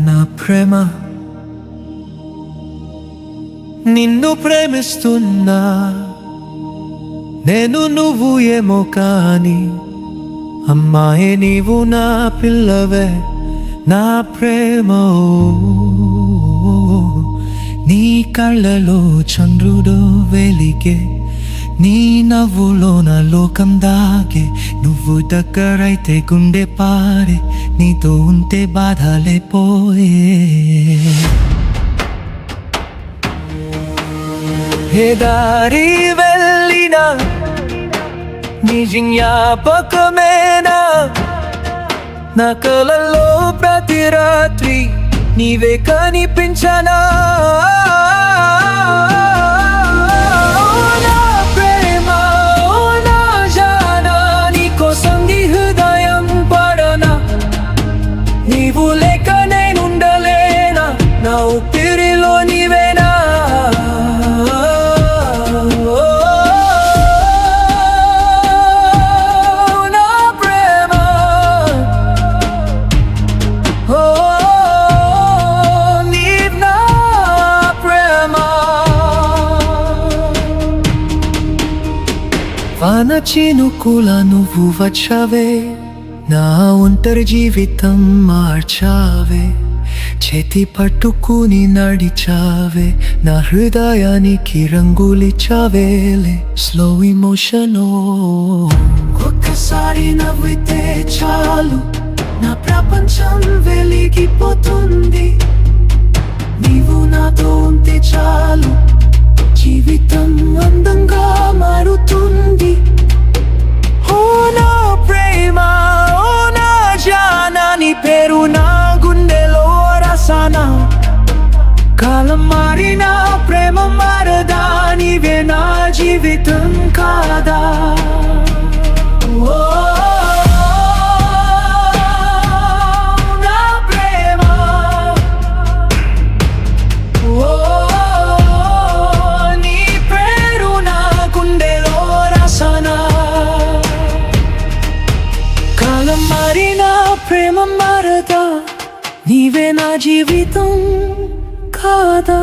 నా ప్రేమ నిన్ను ప్రేమిస్తున్నా నేను నువ్వు ఏమో కాని అమ్మాయే నీవు నా పిల్లవే నా ప్రేమ నీ కళ్ళలో చంద్రుడు వెలిగే నీ నవ్వులో నా లోకం దాగే నువ్వు దగ్గరైతే గుండె పారే నీతో ఉంటే బాధలే పోయే ఏ దారి వెళ్ళినా నీ జ్ఞాపకమేనా నా కలలో ప్రతి రాత్రి నీవే కనిపించనా నా ప్రేమ నా జానా నీకోసం నీ హృదయం పడనా నీవు లేక నేనుండలేనా నా ఊపిరిలో నీవేనా వాన చినుకుల నువ్వు వచ్చావే నా ఒంటరి జీవితం మార్చావే చేతి పట్టుకుని నడిచావే నా హృదయానికి రంగులిచ్చావేలే స్లో ఇమోషన్ ఒక్కసారి నవ్వితే చాలు నా ప్రపంచం వెలిగిపోతుంది నీవు నాతో ఉంటే చాలు జీవితం అందంగా మారుతుంది ఓ నా ప్రేమ ఓ నా జానా నీ పేరు నా గుండెలో రసనా కాలం మారినా ప్రేమ మారదా నీవే నా జీవితం కాదా ఓ మారినా ప్రేమ మారదా నీవే నా జీవితం కాదా